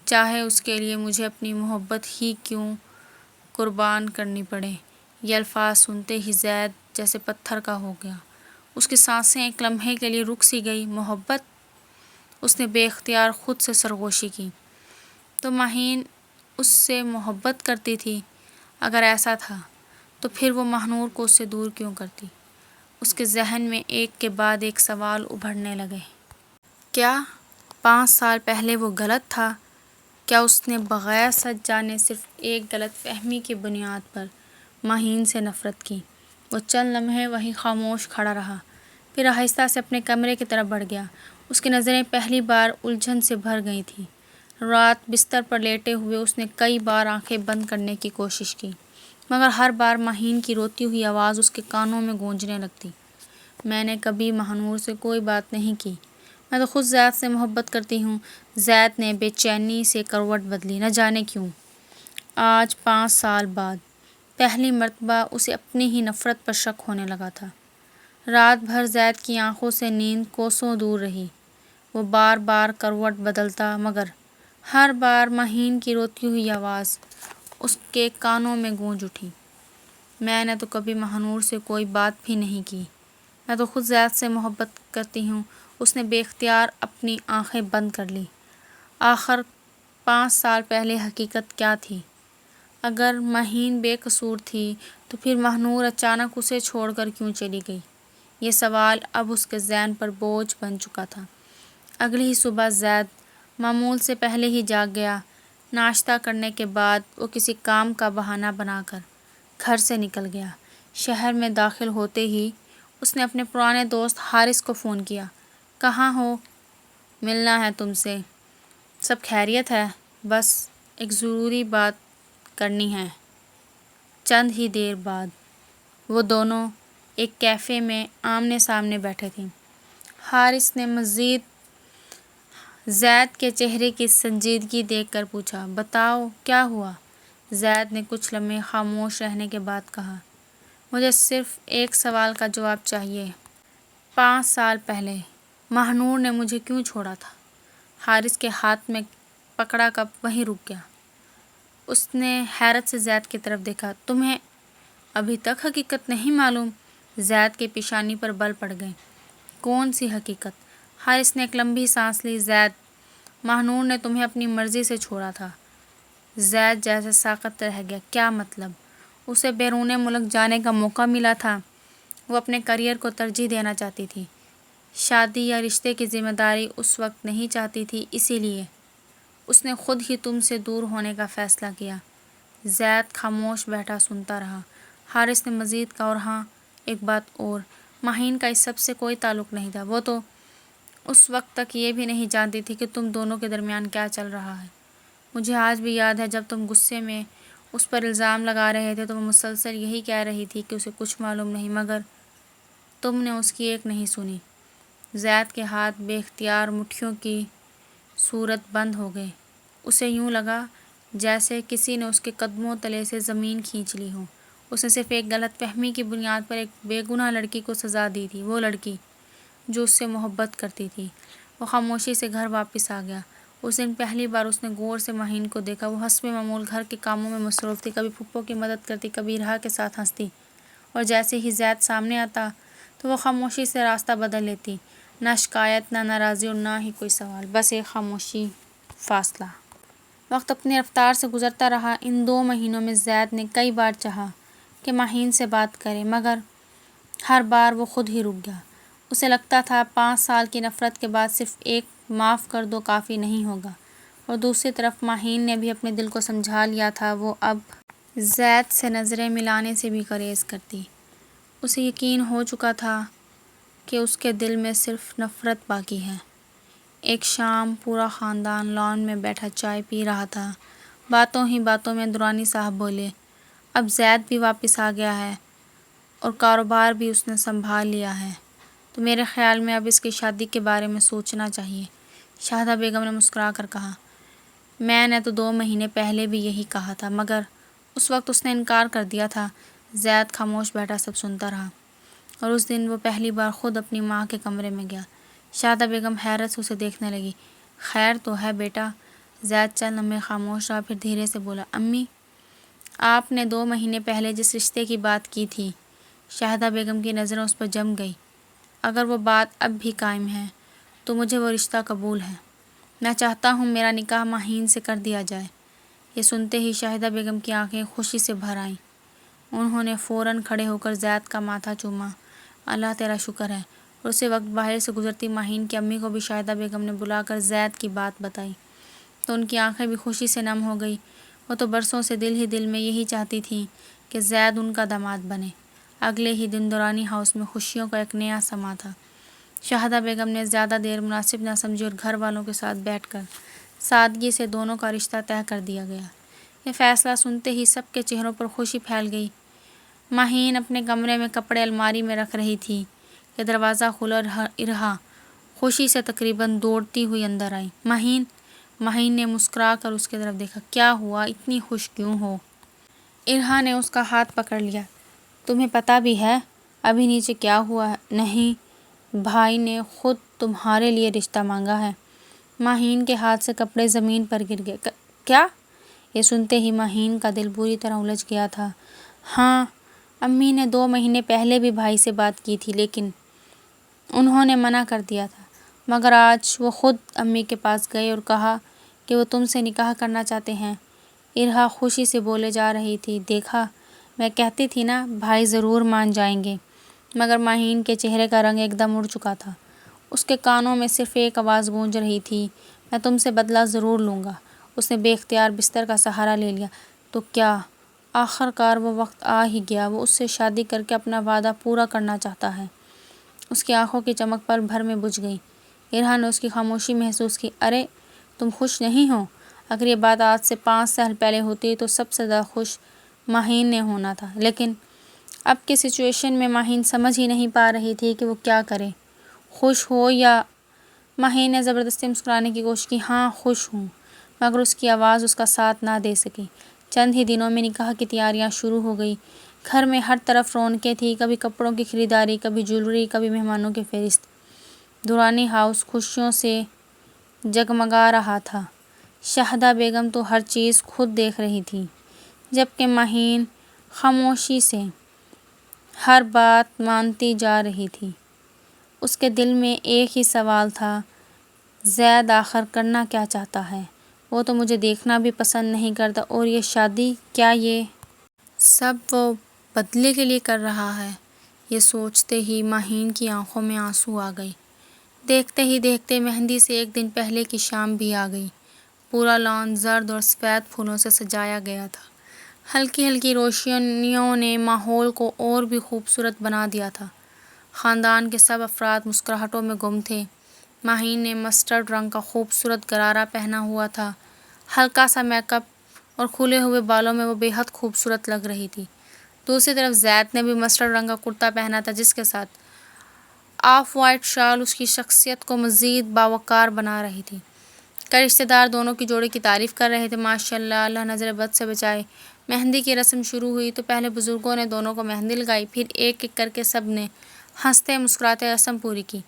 چاہے اس کے لیے مجھے اپنی محبت ہی کیوں قربان کرنی پڑے۔ یہ الفاظ سنتے ہی زید جیسے پتھر کا ہو گیا۔ اس کی سانسیں ایک لمحے کے لیے رک سی گئی۔ محبت؟ اس نے بے اختیار خود سے سرگوشی کی۔ تو مہین اس سے محبت کرتی تھی؟ اگر ایسا تھا تو پھر وہ ماہنور کو اس سے دور کیوں کرتی؟ اس کے ذہن میں ایک کے بعد ایک سوال ابھرنے لگے۔ کیا 5 سال پہلے وہ غلط تھا؟ کیا اس نے بغیر سچ جانے صرف ایک غلط فہمی کی بنیاد پر مہین سے نفرت کی؟ وہ چند لمحے وہیں خاموش کھڑا رہا، پھر آہستہ سے اپنے کمرے کی طرف بڑھ گیا۔ اس کی نظریں پہلی بار الجھن سے بھر گئی تھیں۔ رات بستر پر لیٹے ہوئے اس نے کئی بار آنکھیں بند کرنے کی کوشش کی، مگر ہر بار مہین کی روتی ہوئی آواز اس کے کانوں میں گونجنے لگتی۔ میں نے کبھی ماہنور سے کوئی بات نہیں کی۔ میں تو خود زید سے محبت کرتی ہوں۔ زید نے بے چینی سے کروٹ بدلی، نہ جانے کیوں۔ آج 5 سال بعد پہلی مرتبہ اسے اپنی ہی نفرت پر شک ہونے لگا تھا۔ رات بھر زید کی آنکھوں سے نیند کوسوں دور رہی۔ وہ بار بار کروٹ بدلتا، مگر ہر بار مہین کی روتی ہوئی آواز اس کے کانوں میں گونج اٹھی۔ میں نے تو کبھی ماہنور سے کوئی بات بھی نہیں کی۔ میں تو خود زید سے محبت کرتی ہوں۔ اس نے بے اختیار اپنی آنکھیں بند کر لی۔ آخر 5 سال پہلے حقیقت کیا تھی؟ اگر مہین بے قصور تھی تو پھر ماہنور اچانک اسے چھوڑ کر کیوں چلی گئی؟ یہ سوال اب اس کے ذہن پر بوجھ بن چکا تھا۔ اگلی ہی صبح زید معمول سے پہلے ہی جاگ گیا۔ ناشتہ کرنے کے بعد وہ کسی کام کا بہانہ بنا کر گھر سے نکل گیا۔ شہر میں داخل ہوتے ہی اس نے اپنے پرانے دوست حارث کو فون کیا۔ کہاں ہو؟ ملنا ہے تم سے۔ سب خیریت ہے؟ بس ایک ضروری بات کرنی ہے۔ چند ہی دیر بعد وہ دونوں ایک کیفے میں آمنے سامنے بیٹھے تھے۔ حارث نے مزید زید کے چہرے کی سنجیدگی دیکھ کر پوچھا، بتاؤ کیا ہوا؟ زید نے کچھ لمحے خاموش رہنے کے بعد کہا، مجھے صرف ایک سوال کا جواب چاہیے۔ 5 سال پہلے ماہنور نے مجھے کیوں چھوڑا تھا؟ حارث کے ہاتھ میں پکڑا کپ وہیں رک گیا۔ اس نے حیرت سے زید کی طرف دیکھا، تمہیں ابھی تک حقیقت نہیں معلوم؟ زید کے پیشانی پر بل پڑ گئے۔ کون سی حقیقت؟ حارث نے ایک لمبی سانس لی۔ زید، ماہنور نے تمہیں اپنی مرضی سے چھوڑا تھا۔ زید جیسے ساکت رہ گیا۔ کیا مطلب؟ اسے بیرون ملک جانے کا موقع ملا تھا۔ وہ اپنے کیریئر کو ترجیح دینا چاہتی تھی۔ شادی یا رشتے کی ذمہ داری اس وقت نہیں چاہتی تھی، اسی لیے اس نے خود ہی تم سے دور ہونے کا فیصلہ کیا۔ زید خاموش بیٹھا سنتا رہا۔ حارث نے مزید کہا، اور ہاں ایک بات اور، مہین کا اس سب سے کوئی تعلق نہیں تھا۔ وہ تو اس وقت تک یہ بھی نہیں جانتی تھی کہ تم دونوں کے درمیان کیا چل رہا ہے۔ مجھے آج بھی یاد ہے جب تم غصے میں اس پر الزام لگا رہے تھے تو وہ مسلسل یہی کہہ رہی تھی کہ اسے کچھ معلوم نہیں، مگر تم نے اس کی ایک نہیں سنی۔ زید کے ہاتھ بے اختیار مٹھیوں کی صورت بند ہو گئے۔ اسے یوں لگا جیسے کسی نے اس کے قدموں تلے سے زمین کھینچ لی ہو۔ اس نے صرف ایک غلط فہمی کی بنیاد پر ایک بے گناہ لڑکی کو سزا دی تھی، وہ لڑکی جو اس سے محبت کرتی تھی۔ وہ خاموشی سے گھر واپس آ گیا۔ اس دن پہلی بار اس نے غور سے مہین کو دیکھا۔ وہ حسب معمول گھر کے کاموں میں مصروف تھی، کبھی پھپھو کی مدد کرتی، کبھی ارحا کے ساتھ ہنستی، اور جیسے ہی زید سامنے آتا تو وہ خاموشی سے راستہ بدل لیتی۔ نہ شکایت، نہ ناراضی اور نہ ہی کوئی سوال، بس ایک خاموشی فاصلہ۔ وقت اپنی رفتار سے گزرتا رہا۔ ان 2 مہینوں میں زید نے کئی بار چاہا کہ مہین سے بات کرے، مگر ہر بار وہ خود ہی رک گیا۔ اسے لگتا تھا 5 سال کی نفرت کے بعد صرف ایک معاف کر دو کافی نہیں ہوگا، اور دوسری طرف مہین نے بھی اپنے دل کو سمجھا لیا تھا۔ وہ اب زید سے نظریں ملانے سے بھی گریز کرتی۔ اسے یقین ہو چکا تھا کہ اس کے دل میں صرف نفرت باقی ہے۔ ایک شام پورا خاندان لان میں بیٹھا چائے پی رہا تھا۔ باتوں ہی باتوں میں درانی صاحب بولے، اب زید بھی واپس آ گیا ہے اور کاروبار بھی اس نے سنبھال لیا ہے، تو میرے خیال میں اب اس کی شادی کے بارے میں سوچنا چاہیے۔ شاہدہ بیگم نے مسکرا کر کہا، میں نے تو 2 مہینے پہلے بھی یہی کہا تھا، مگر اس وقت اس نے انکار کر دیا تھا۔ زید خاموش بیٹھا سب سنتا رہا، اور اس دن وہ پہلی بار خود اپنی ماں کے کمرے میں گیا۔ شاہدہ بیگم حیرت سے اسے دیکھنے لگی۔ خیر تو ہے بیٹا؟ زید چند لمحے خاموش رہا، پھر دھیرے سے بولا، امی، آپ نے 2 مہینے پہلے جس رشتے کی بات کی تھی، شاہدہ بیگم کی نظریں اس پر جم گئی، اگر وہ بات اب بھی قائم ہے تو مجھے وہ رشتہ قبول ہے۔ میں چاہتا ہوں میرا نکاح مہین سے کر دیا جائے۔ یہ سنتے ہی شاہدہ بیگم کی آنکھیں خوشی سے بھر آئیں۔ انہوں نے فوراً کھڑے ہو کر زید کا ماتھا چوما۔ اللہ تیرا شکر ہے۔ اور اسی وقت باہر سے گزرتی مہین کی امی کو بھی شاہدہ بیگم نے بلا کر زید کی بات بتائی، تو ان کی آنکھیں بھی خوشی سے نم ہو گئی۔ وہ تو برسوں سے دل ہی دل میں یہی چاہتی تھیں کہ زید ان کا داماد بنے۔ اگلے ہی دن درانی ہاؤس میں خوشیوں کا ایک نیا سما تھا۔ شاہدہ بیگم نے زیادہ دیر مناسب نہ سمجھی اور گھر والوں کے ساتھ بیٹھ کر سادگی سے دونوں کا رشتہ طے کر دیا گیا۔ یہ فیصلہ سنتے ہی سب کے چہروں پر خوشی پھیل گئی۔ مہین اپنے کمرے میں کپڑے الماری میں رکھ رہی تھی کہ دروازہ کھلا اور ارحا خوشی سے تقریباً دوڑتی ہوئی اندر آئی۔ مہین نے مسکرا کر اس کی طرف دیکھا۔ کیا ہوا، اتنی خوش کیوں ہو؟ ارحا نے اس کا ہاتھ پکڑ لیا۔ تمہیں پتہ بھی ہے ابھی نیچے کیا ہوا ہے؟ نہیں، بھائی نے خود تمہارے لیے رشتہ مانگا ہے۔ مہین کے ہاتھ سے کپڑے زمین پر گر گئے۔ کیا؟ یہ سنتے ہی مہین کا دل بری طرح الجھ گیا تھا۔ ہاں، امی نے 2 مہینے پہلے بھی بھائی سے بات کی تھی، لیکن انہوں نے منع کر دیا تھا، مگر آج وہ خود امی کے پاس گئے اور کہا کہ وہ تم سے نکاح کرنا چاہتے ہیں۔ ارحا خوشی سے بولے جا رہی تھی، دیکھا، میں کہتی تھی نا، بھائی ضرور مان جائیں گے۔ مگر مہین کے چہرے کا رنگ ایک دم اڑ چکا تھا۔ اس کے کانوں میں صرف ایک آواز گونج رہی تھی، میں تم سے بدلہ ضرور لوں گا۔ اس نے بے اختیار بستر کا سہارا لے لیا۔ تو کیا؟ آخر کار وہ وقت آ ہی گیا۔ وہ اس سے شادی کر کے اپنا وعدہ پورا کرنا چاہتا ہے۔ اس کی آنکھوں کی چمک پل بھر میں بجھ گئی۔ ارحا نے اس کی خاموشی محسوس کی۔ ارے، تم خوش نہیں ہو؟ اگر یہ بات آج سے 5 سال پہلے ہوتی تو سب سے زیادہ خوش مہین نے ہونا تھا، لیکن اب کی سچویشن میں مہین سمجھ ہی نہیں پا رہی تھی کہ وہ کیا کرے، خوش ہو یا… مہین نے زبردستی مسکرانے کی کوشش کی۔ ہاں، خوش ہوں، مگر اس کی آواز اس کا ساتھ نہ دے سکی۔ چند ہی دنوں میں نکاح کی تیاریاں شروع ہو گئی۔ گھر میں ہر طرف رونقیں تھیں، کبھی کپڑوں کی خریداری، کبھی جیولری، کبھی مہمانوں کی فہرست۔ درانی ہاؤس خوشیوں سے جگمگا رہا تھا۔ شاہدہ بیگم تو ہر چیز خود دیکھ رہی تھی، جبکہ مہین خاموشی سے ہر بات مانتی جا رہی تھی۔ اس کے دل میں ایک ہی سوال تھا، زید آخر کرنا کیا چاہتا ہے؟ وہ تو مجھے دیکھنا بھی پسند نہیں کرتا، اور یہ شادی، کیا یہ سب وہ بدلے کے لیے کر رہا ہے؟ یہ سوچتے ہی مہین کی آنکھوں میں آنسو آ گئے۔ دیکھتے ہی دیکھتے مہندی سے ایک دن پہلے کی شام بھی آ گئی۔ پورا لان زرد اور سفید پھولوں سے سجایا گیا تھا۔ ہلکی ہلکی روشنیوں نے ماحول کو اور بھی خوبصورت بنا دیا تھا۔ خاندان کے سب افراد مسکراہٹوں میں گم تھے۔ مہین نے مسٹرڈ رنگ کا خوبصورت غرارہ پہنا ہوا تھا۔ ہلکا سا میک اپ اور کھلے ہوئے بالوں میں وہ بے حد خوبصورت لگ رہی تھی۔ دوسری طرف زید نے بھی مسٹرڈ رنگ کا کرتا پہنا تھا، جس کے ساتھ آف وائٹ شال اس کی شخصیت کو مزید باوقار بنا رہی تھی۔ کئی رشتہ دار دونوں کی جوڑی کی تعریف کر رہے تھے۔ ماشاءاللہ، اللہ نظر بد سے بچائے۔ مہندی کی رسم شروع ہوئی تو پہلے بزرگوں نے دونوں کو مہندی لگائی، پھر ایک ایک کر کے سب نے ہنستے مسکراتے رسم پوری کی۔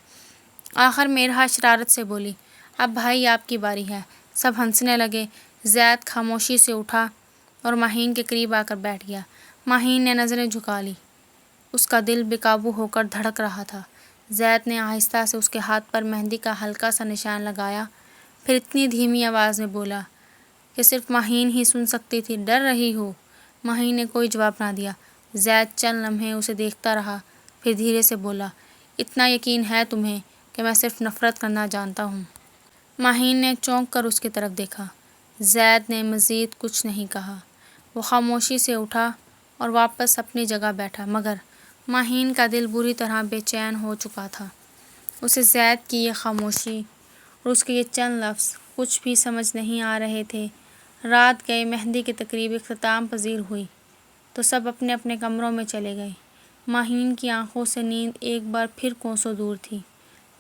آخر میں ارہا شرارت سے بولی، اب بھائی آپ کی باری ہے۔ سب ہنسنے لگے۔ زید خاموشی سے اٹھا اور ماہین کے قریب آ کر بیٹھ گیا۔ ماہین نے نظریں جھکا لی۔ اس کا دل بے قابو ہو کر دھڑک رہا تھا۔ زید نے آہستہ سے اس کے ہاتھ پر مہندی کا ہلکا سا نشان لگایا، پھر اتنی دھیمی آواز میں بولا کہ صرف ماہین ہی سن سکتی تھی، ڈر رہی ہو؟ ماہین نے کوئی جواب نہ دیا۔ زید چند لمحے اسے دیکھتا رہا، پھر دھیرے سے بولا، اتنا یقین ہے تمہیں کہ میں صرف نفرت کرنا جانتا ہوں؟ ماہین نے چونک کر اس کی طرف دیکھا۔ زید نے مزید کچھ نہیں کہا۔ وہ خاموشی سے اٹھا اور واپس اپنی جگہ بیٹھا، مگر ماہین کا دل بری طرح بے چین ہو چکا تھا۔ اسے زید کی یہ خاموشی اور اس کے یہ چند لفظ کچھ بھی سمجھ نہیں آ رہے تھے۔ رات گئے، مہندی کی تقریب اختتام پذیر ہوئی تو سب اپنے اپنے کمروں میں چلے گئے۔ ماہین کی آنکھوں سے نیند ایک بار پھر کوسوں دور تھی۔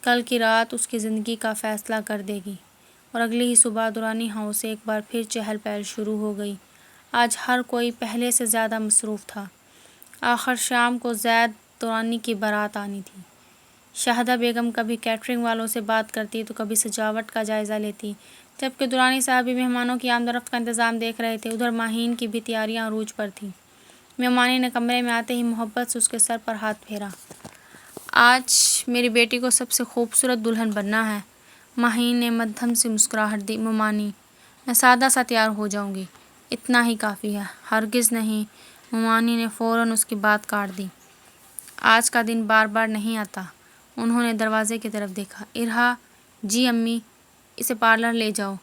کل کی رات اس کی زندگی کا فیصلہ کر دے گی، اور اگلی ہی صبح دورانی ہاؤس سے ایک بار پھر چہل پہل شروع ہو گئی۔ آج ہر کوئی پہلے سے زیادہ مصروف تھا۔ آخر شام کو زید دورانی کی بارات آنی تھی۔ شاہدہ بیگم کبھی کیٹرنگ والوں سے بات کرتی تو کبھی سجاوٹ کا جائزہ لیتی، جبکہ دورانی صاحب بھی مہمانوں کی آمد و رفت کا انتظام دیکھ رہے تھے۔ ادھر ماہین کی بھی تیاریاں عروج پر تھیں۔ مہمانی نے کمرے میں آتے ہی محبت سے اس کے سر پر ہاتھ پھیرا۔ آج میری بیٹی کو سب سے خوبصورت دلہن بننا ہے۔ ماہین نے مدھم سی مسکراہٹ دی۔ ممانی، میں سادہ سا تیار ہو جاؤں گی، اتنا ہی کافی ہے۔ ہرگز نہیں، ممانی نے فوراً اس کی بات کاٹ دی۔ آج کا دن بار بار نہیں آتا۔ انہوں نے دروازے کی طرف دیکھا۔ ارہا، جی امی، اسے پارلر لے جاؤ،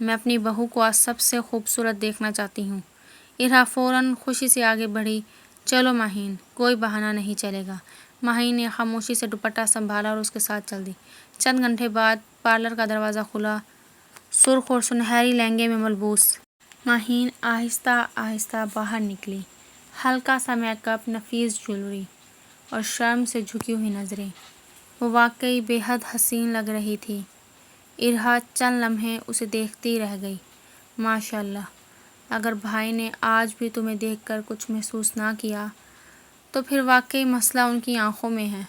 میں اپنی بہو کو آج سب سے خوبصورت دیکھنا چاہتی ہوں۔ ارہا فوراً خوشی سے آگے بڑھی۔ چلو ماہین، کوئی بہانہ نہیں چلے گا۔ ماہین نے خاموشی سے دوپٹہ سنبھالا اور اس کے ساتھ چل دی۔ چند گھنٹے بعد پارلر کا دروازہ کھلا۔ سرخ اور سنہری لہنگے میں ملبوس ماہین آہستہ آہستہ باہر نکلی۔ ہلکا سا میک اپ، نفیس جویلری اور شرم سے جھکی ہوئی نظریں، وہ واقعی بے حد حسین لگ رہی تھی۔ ارہا چند لمحے اسے دیکھتی رہ گئی۔ ماشاءاللہ، اگر بھائی نے آج بھی تمہیں دیکھ کر کچھ محسوس نہ کیا تو پھر واقعی مسئلہ ان کی آنکھوں میں ہے۔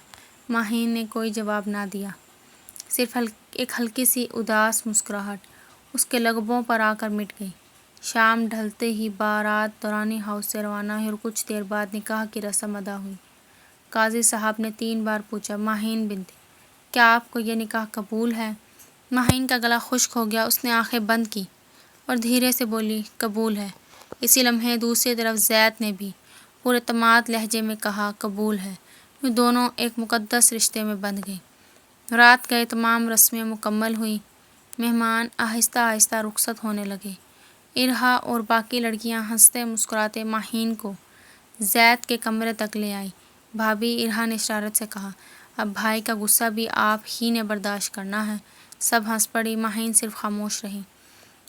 ماہین نے کوئی جواب نہ دیا، صرف ایک ہلکی سی اداس مسکراہٹ اس کے لبوں پر آ کر مٹ گئی۔ شام ڈھلتے ہی بارات دورانی ہاؤس سے روانہ ہوئی اور کچھ دیر بعد نکاح کی رسم ادا ہوئی۔ قاضی صاحب نے 3 بار پوچھا، ماہین بنت، کیا آپ کو یہ نکاح قبول ہے؟ ماہین کا گلا خشک ہو گیا۔ اس نے آنکھیں بند کی اور دھیرے سے بولی، قبول ہے۔ اسی لمحے دوسری طرف زید نے بھی پورے اعتماد لہجے میں کہا، قبول ہے۔ یہ دونوں ایک مقدس رشتے میں بندھ گئے۔ رات گئے، تمام رسمیں مکمل ہوئیں۔ مہمان آہستہ آہستہ رخصت ہونے لگے۔ ارہا اور باقی لڑکیاں ہنستے مسکراتے ماہین کو زید کے کمرے تک لے آئی۔ بھابھی، ارہا نے اشارت سے کہا، اب بھائی کا غصہ بھی آپ ہی نے برداشت کرنا ہے۔ سب ہنس پڑی۔ ماہین صرف خاموش رہی۔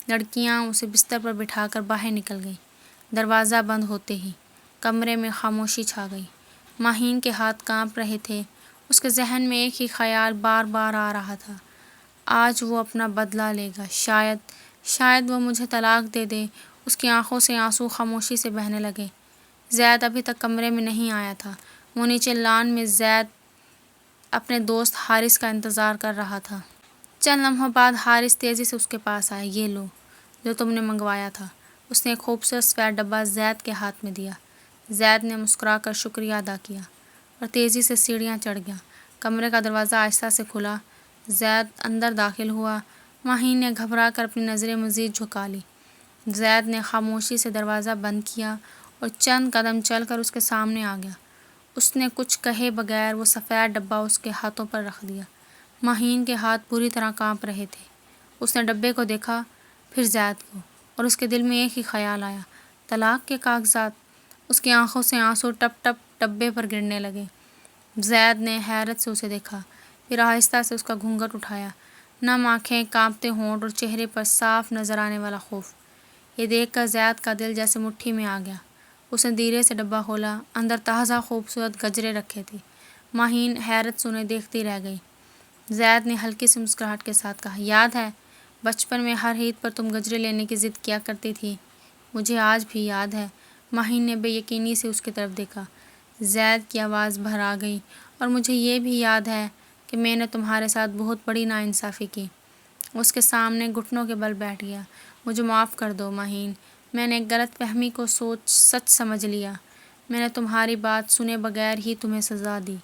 لڑکیاں اسے بستر پر بٹھا کر باہر نکل گئیں۔ دروازہ بند ہوتے ہی کمرے میں خاموشی چھا گئی۔ ماہین کے ہاتھ کانپ رہے تھے۔ اس کے ذہن میں ایک ہی خیال بار بار آ رہا تھا، آج وہ اپنا بدلہ لے گا۔ شاید وہ مجھے طلاق دے دے۔ اس کی آنکھوں سے آنسو خاموشی سے بہنے لگے۔ زید ابھی تک کمرے میں نہیں آیا تھا۔ وہ نیچے لان میں زید اپنے دوست حارث کا انتظار کر رہا تھا۔ چند لمحوں بعد حارث تیزی سے اس کے پاس آیا۔ یہ لو، جو تم نے منگوایا تھا۔ اس نے ایک خوبصورت سفید ڈبہ زید کے ہاتھ میں دیا۔ زید نے مسکرا کر شکریہ ادا کیا اور تیزی سے سیڑھیاں چڑھ گیا۔ کمرے کا دروازہ آہستہ سے کھلا۔ زید اندر داخل ہوا۔ ماہین نے گھبرا کر اپنی نظریں مزید جھکا لی۔ زید نے خاموشی سے دروازہ بند کیا اور چند قدم چل کر اس کے سامنے آ گیا۔ اس نے کچھ کہے بغیر وہ سفید ڈبہ اس کے ہاتھوں پر رکھ دیا۔ ماہین کے ہاتھ بری طرح کانپ رہے تھے۔ اس نے ڈبے کو دیکھا، پھر زید کو، اور اس کے دل میں ایک ہی خیال آیا، طلاق کے کاغذات۔ اس کی آنکھوں سے آنسو ٹپ ٹپ ڈبے پر گرنے لگے۔ زید نے حیرت سے اسے دیکھا، پھر آہستہ سے اس کا گھونگھٹ اٹھایا۔ نم آنکھیں، کانپتے ہونٹ اور چہرے پر صاف نظر آنے والا خوف۔ یہ دیکھ کر زید کا دل جیسے مٹھی میں آ گیا۔ اس نے دھیرے سے ڈبہ کھولا، اندر تازہ خوبصورت گجرے رکھے تھے۔ ماہین حیرت سے انہیں دیکھتی رہ گئی۔ زید نے ہلکی سی مسکراہٹ کے ساتھ کہا، یاد ہے بچپن میں ہر عید پر تم گجرے لینے کی ضد کیا کرتی تھی؟ مجھے آج بھی یاد ہے۔ ماہین نے بے یقینی سے اس کی طرف دیکھا۔ زید کی آواز بھر آ گئی، اور مجھے یہ بھی یاد ہے کہ میں نے تمہارے ساتھ بہت بڑی ناانصافی کی۔ اس کے سامنے گھٹنوں کے بل بیٹھ گیا۔ مجھے معاف کر دو ماہین، میں نے ایک غلط فہمی کو سچ سمجھ لیا۔ میں نے تمہاری بات سنے بغیر ہی تمہیں سزا دی،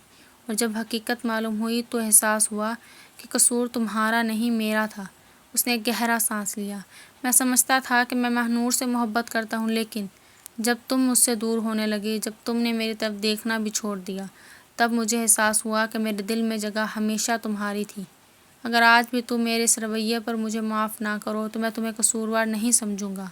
اور جب حقیقت معلوم ہوئی تو احساس ہوا کہ قصور تمہارا نہیں میرا تھا۔ اس نے ایک گہرا سانس لیا۔ میں سمجھتا تھا کہ میں ماہنور سے محبت کرتا ہوں، لیکن جب تم مجھ سے دور ہونے لگی، جب تم نے میری طرف دیکھنا بھی چھوڑ دیا، تب مجھے احساس ہوا کہ میرے دل میں جگہ ہمیشہ تمہاری تھی۔ اگر آج بھی تم میرے اس رویے پر مجھے معاف نہ کرو تو میں تمہیں قصوروار نہیں سمجھوں گا۔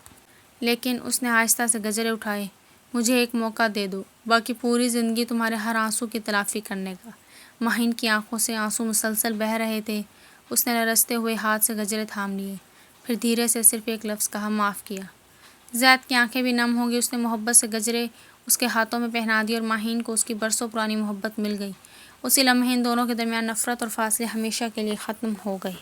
لیکن اس نے آہستہ سے گجرے اٹھائے۔ مجھے ایک موقع دے دو، باقی پوری زندگی تمہارے ہر آنسو کی تلافی کرنے کا۔ ماہین کی آنکھوں سے آنسو مسلسل بہہ رہے تھے۔ اس نے لرزتے ہوئے ہاتھ سے گجرے تھام لیے، پھر دھیرے سے صرف ایک لفظ کہا، معاف کیا۔ زید کی آنکھیں بھی نم ہو گئی۔ اس نے محبت سے گجرے اس کے ہاتھوں میں پہنا دیے، اور ماہین کو اس کی برسوں پرانی محبت مل گئی۔ اسی لمحے ان دونوں کے درمیان نفرت اور فاصلے ہمیشہ کے لیے ختم ہو گئے۔